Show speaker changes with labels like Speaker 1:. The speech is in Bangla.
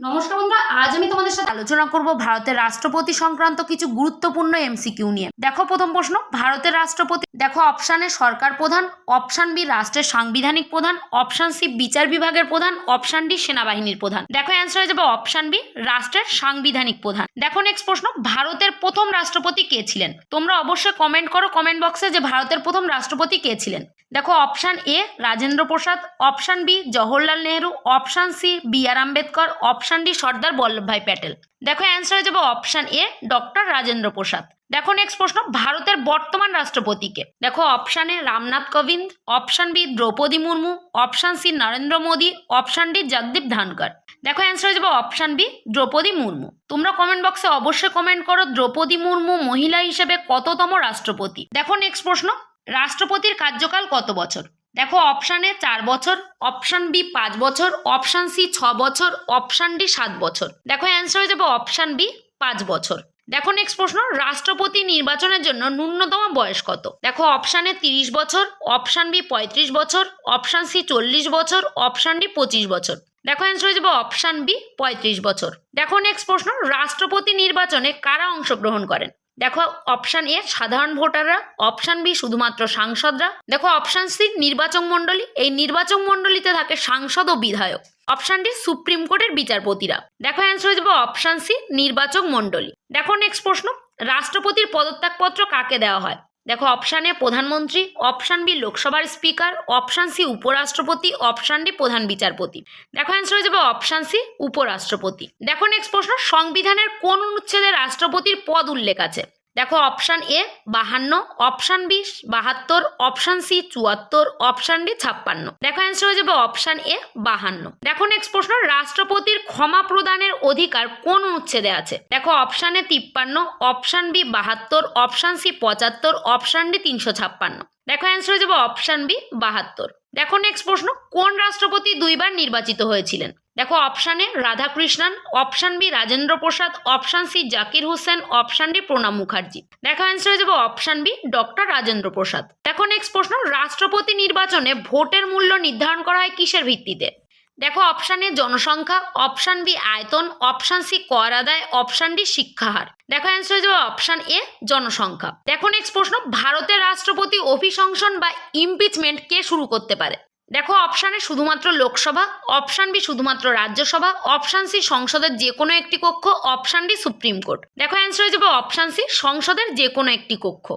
Speaker 1: নমস্কার বন্ধুরা, আজ আমি তোমাদের সাথে আলোচনা করব ভারতের রাষ্ট্রপতি সংক্রান্ত কিছু গুরুত্বপূর্ণ এমসিকিউ নিয়ে। দেখো প্রথম প্রশ্ন, ভারতের রাষ্ট্রপতি। দেখো অপশান এ সরকার প্রধান, অপশান বি রাষ্ট্রের সাংবিধানিক প্রধান, অপশান সি বিচার বিভাগের প্রধান, অপশান ডি সেনাবাহিনীর প্রধান। দেখো অ্যান্সার হয়ে যাবে অপশান বি রাষ্ট্রের সাংবিধানিক প্রধান। দেখো নেক্সট প্রশ্ন, ভারতের প্রথম রাষ্ট্রপতি কে ছিলেন? তোমরা অবশ্যই কমেন্ট করো কমেন্ট বক্সে যে ভারতের প্রথম রাষ্ট্রপতি কে ছিলেন। দেখো option A Rajendra Prasad, option B Jawaharlal Nehru, option C B R Ambedkar, option D Sardar Vallabhbhai Patel. দেখো অ্যান্সার হয়ে যাবে option A doctor Rajendra Prasad. দেখো নেক্সট প্রশ্ন, ভারতের বর্তমান রাষ্ট্রপতিকে। দেখো option A Ramnath Kovind, option B Droupadi Murmu, option C Narendra Modi, option D Jagdeep Dhankhar. দেখো অ্যান্সার হয়ে যাবে অপশান বি দ্রৌপদী মুর্মু। তোমরা কমেন্ট বক্সে অবশ্যই কমেন্ট করো দ্রৌপদী মুর্মু মহিলা হিসেবে কততম রাষ্ট্রপতি। দেখো নেক্সট প্রশ্ন, রাষ্ট্রপতির কার্যকাল কত বছর? দেখো অপশান এ 4 বছর, অপশান বি 5 বছর, অপশান সি 6 বছর, অপশান ডি 7 বছর। দেখো অ্যান্সার হয়ে যাবে অপশান বি 5 বছর। দেখো নেক্সট প্রশ্ন, রাষ্ট্রপতি নির্বাচনের জন্য ন্যূনতম বয়স কত? দেখো অপশান এ 30 বছর, অপশান বি 35 বছর, অপশান সি 40 বছর, অপশান ডি 25 বছর। দেখো অ্যান্সার হয়ে যাবে অপশান বি 35 বছর। দেখো নেক্সট প্রশ্ন, রাষ্ট্রপতি নির্বাচনে কারা অংশগ্রহণ করেন? দেখো অপশান এ সাধারণ ভোটাররা, অপশান বি শুধুমাত্র সাংসদরা, দেখো অপশান সি নির্বাচক মণ্ডলী, এই নির্বাচক মণ্ডলীতে থাকে সাংসদ ও বিধায়ক, অপশান ডি সুপ্রিম কোর্টের বিচারপতিরা। দেখো অ্যান্সার হয়ে যাবে অপশান সি নির্বাচক মণ্ডলী। দেখো নেক্সট প্রশ্ন, রাষ্ট্রপতির পদত্যাগপত্র কাকে দেওয়া হয়? দেখো অপশান এ প্রধানমন্ত্রী, অপশান বি লোকসভার স্পিকার, অপশান সি উপরাষ্ট্রপতি, অপশান ডি প্রধান বিচারপতি। দেখো অ্যান্সার হয়ে যাবে অপশান সি উপরাষ্ট্রপতি। দেখো নেক্সট প্রশ্ন, সংবিধানের কোন অনুচ্ছেদে রাষ্ট্রপতির পদ উল্লেখ আছে? দেখো option A 52, option B 72, option C 74, option D 56। দেখো অ্যান্সার হয়ে যাবে অপশান এ 52। দেখো নেক্সট প্রশ্ন, রাষ্ট্রপতির ক্ষমা প্রদানের অধিকার কোন অনুচ্ছেদে আছে? দেখো option A 53, option B 72, option C 75, option D 356। দেখো অ্যান্সার হয়ে যাবে অপশান বি 72। দেখো নেক্সট প্রশ্ন, কোন রাষ্ট্রপতি 2 বার নির্বাচিত হয়েছিলেন? দেখো option A Radhakrishnan, option B Rajendra Prasad, option C Zakir Hussain, option D Pranab Mukherjee. দেখো অ্যান্সার হয়ে যাবে option B doctor Rajendra Prasad. দেখো নেক্সট প্রশ্ন, রাষ্ট্রপতি নির্বাচনে ভোটের মূল্য নির্ধারণ করা হয় কিসের ভিত্তিতে? দেখো অপশান এ জনসংখ্যা, অপশান বি আয়তন, অপশান সি কর আদায়, অপশান ডি শিক্ষাহার। দেখো অ্যান্সার হয়ে যাবে অপশান এ জনসংখ্যা। দেখো নেক্সট প্রশ্ন, ভারতের রাষ্ট্রপতি অভিশংসন বা ইমপিচমেন্ট কে শুরু করতে পারে? দেখো অপশান এ শুধুমাত্র লোকসভা, অপশান বি শুধুমাত্র রাজ্যসভা, অপশান সি সংসদের যে কোনো একটি কক্ষ, অপশান ডি সুপ্রিম কোর্ট। দেখো অ্যান্সার হয়ে যাবে অপশান সি সংসদের যে কোনো একটি কক্ষ।